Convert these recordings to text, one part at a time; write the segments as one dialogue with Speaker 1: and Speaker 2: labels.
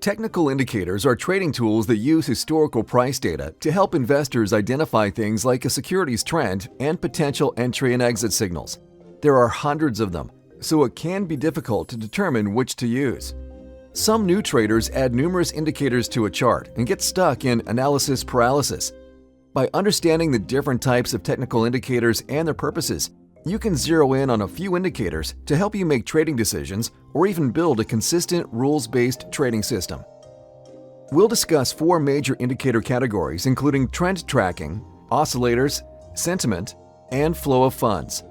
Speaker 1: Technical indicators are trading tools that use historical price data to help investors identify things like a security's trend and potential entry and exit signals. There are hundreds of them, so it can be difficult to determine which to use. Some new traders add numerous indicators to a chart and get stuck in analysis paralysis. By understanding the different types of technical indicators and their purposes, you can zero in on a few indicators to help you make trading decisions or even build a consistent rules-based trading system. We'll discuss 4 major indicator categories, including trend tracking, oscillators, sentiment, and flow of funds.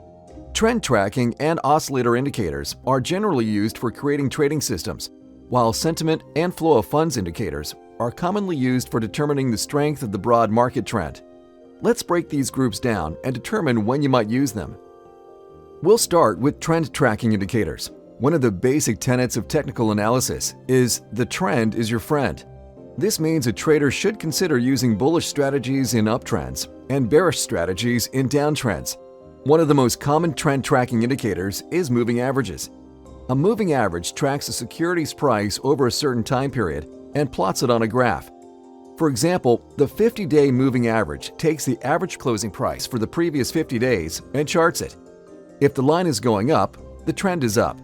Speaker 1: Trend tracking and oscillator indicators are generally used for creating trading systems, while sentiment and flow of funds indicators are commonly used for determining the strength of the broad market trend. Let's break these groups down and determine when you might use them. We'll start with trend tracking indicators. One of the basic tenets of technical analysis is the trend is your friend. This means a trader should consider using bullish strategies in uptrends and bearish strategies in downtrends. One of the most common trend tracking indicators is moving averages. A moving average tracks a security's price over a certain time period and plots it on a graph. For example, the 50-day moving average takes the average closing price for the previous 50 days and charts it. If the line is going up, the trend is up.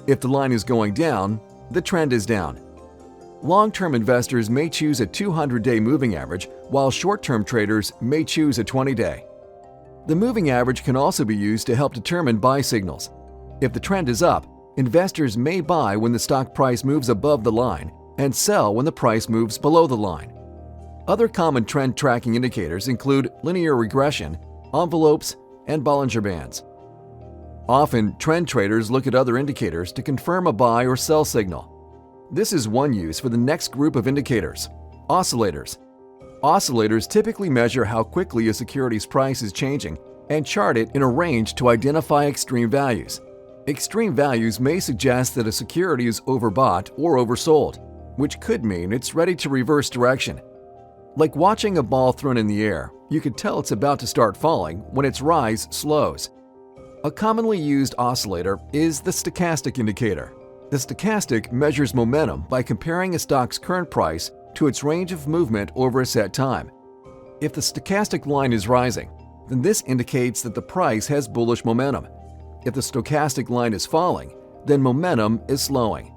Speaker 1: If the line is going down, the trend is down. Long-term investors may choose a 200-day moving average, while short-term traders may choose a 20-day. The moving average can also be used to help determine buy signals. If the trend is up, investors may buy when the stock price moves above the line and sell when the price moves below the line. Other common trend tracking indicators include linear regression, envelopes, and Bollinger Bands. Often, trend traders look at other indicators to confirm a buy or sell signal. This is one use for the next group of indicators, oscillators. Oscillators typically measure how quickly a security's price is changing and chart it in a range to identify extreme values. Extreme values may suggest that a security is overbought or oversold, which could mean it's ready to reverse direction. Like watching a ball thrown in the air, you can tell it's about to start falling when its rise slows. A commonly used oscillator is the stochastic indicator. The stochastic measures momentum by comparing a stock's current price to its range of movement over a set time. If the stochastic line is rising, then this indicates that the price has bullish momentum. If the stochastic line is falling, then momentum is slowing.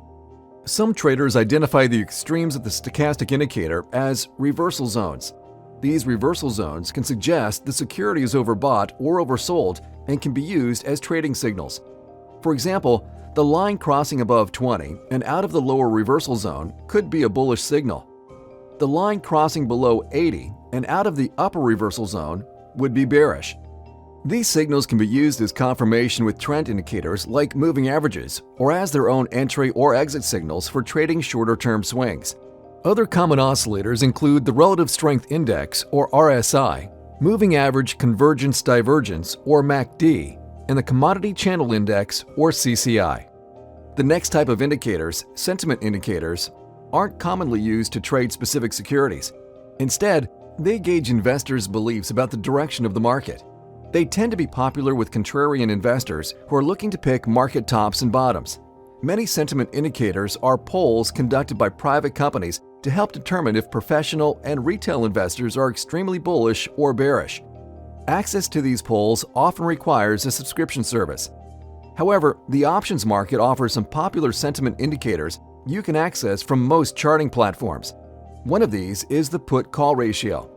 Speaker 1: Some traders identify the extremes of the stochastic indicator as reversal zones. These reversal zones can suggest the security is overbought or oversold and can be used as trading signals. For example, the line crossing above 20 and out of the lower reversal zone could be a bullish signal. The line crossing below 80 and out of the upper reversal zone would be bearish. These signals can be used as confirmation with trend indicators like moving averages or as their own entry or exit signals for trading shorter-term swings. Other common oscillators include the Relative Strength Index or RSI, Moving Average Convergence Divergence or MACD, and the Commodity Channel Index or CCI. The next type of indicators, sentiment indicators, aren't commonly used to trade specific securities. Instead, they gauge investors' beliefs about the direction of the market. They tend to be popular with contrarian investors who are looking to pick market tops and bottoms. Many sentiment indicators are polls conducted by private companies to help determine if professional and retail investors are extremely bullish or bearish. Access to these polls often requires a subscription service. However, the options market offers some popular sentiment indicators you can access from most charting platforms. One of these is the put-call ratio.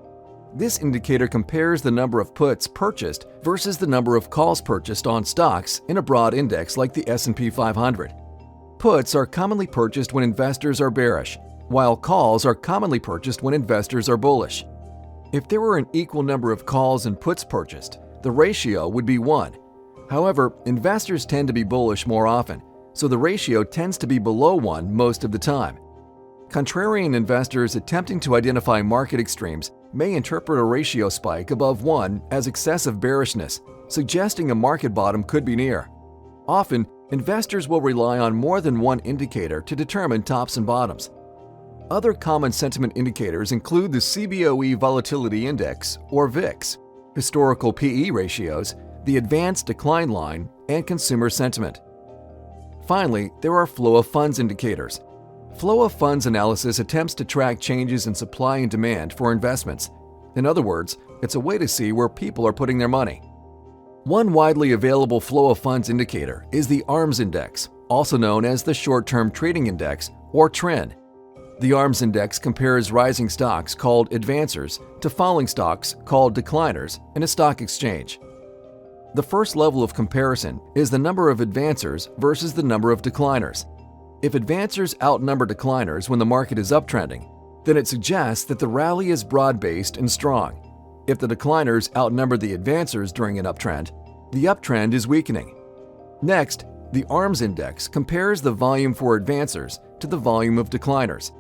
Speaker 1: This indicator compares the number of puts purchased versus the number of calls purchased on stocks in a broad index like the S&P 500. Puts are commonly purchased when investors are bearish, while calls are commonly purchased when investors are bullish. If there were an equal number of calls and puts purchased, the ratio would be 1. However, investors tend to be bullish more often, so the ratio tends to be below 1 most of the time. Contrarian investors attempting to identify market extremes may interpret a ratio spike above 1 as excessive bearishness, suggesting a market bottom could be near. Often, investors will rely on more than one indicator to determine tops and bottoms. Other common sentiment indicators include the CBOE Volatility Index, or VIX, historical PE ratios, the Advanced Decline Line, and consumer sentiment. Finally, there are flow of funds indicators. Flow of funds analysis attempts to track changes in supply and demand for investments. In other words, it's a way to see where people are putting their money. One widely available flow of funds indicator is the ARMS index, also known as the Short-Term Trading Index or TRIN. The ARMS index compares rising stocks called advancers to falling stocks called decliners in a stock exchange. The first level of comparison is the number of advancers versus the number of decliners. If advancers outnumber decliners when the market is uptrending, then it suggests that the rally is broad-based and strong. If the decliners outnumber the advancers during an uptrend, the uptrend is weakening. Next, the ARMS index compares the volume for advancers to the volume of decliners.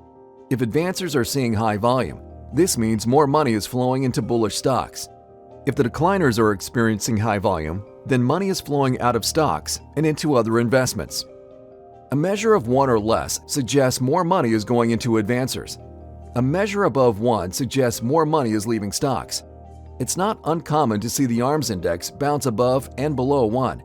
Speaker 1: If advancers are seeing high volume, this means more money is flowing into bullish stocks. If the decliners are experiencing high volume, then money is flowing out of stocks and into other investments. A measure of 1 or less suggests more money is going into advancers. A measure above 1 suggests more money is leaving stocks. It's not uncommon to see the ARMS index bounce above and below 1.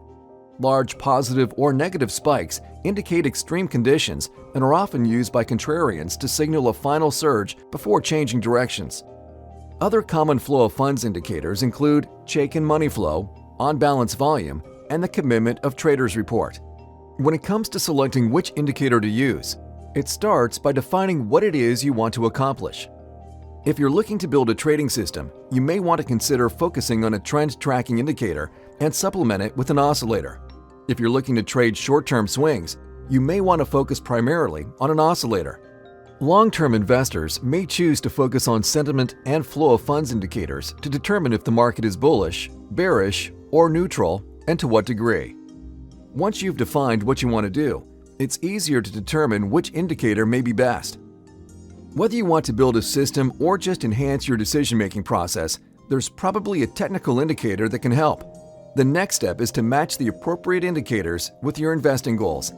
Speaker 1: Large positive or negative spikes indicate extreme conditions and are often used by contrarians to signal a final surge before changing directions. Other common flow of funds indicators include Chaikin money flow, on-balance volume, and the commitment of traders report. When it comes to selecting which indicator to use, it starts by defining what it is you want to accomplish. If you're looking to build a trading system, you may want to consider focusing on a trend tracking indicator and supplement it with an oscillator. If you're looking to trade short-term swings, you may want to focus primarily on an oscillator. Long-term investors may choose to focus on sentiment and flow of funds indicators to determine if the market is bullish, bearish, or neutral, and to what degree. Once you've defined what you want to do, it's easier to determine which indicator may be best. Whether you want to build a system or just enhance your decision-making process, there's probably a technical indicator that can help. The next step is to match the appropriate indicators with your investing goals.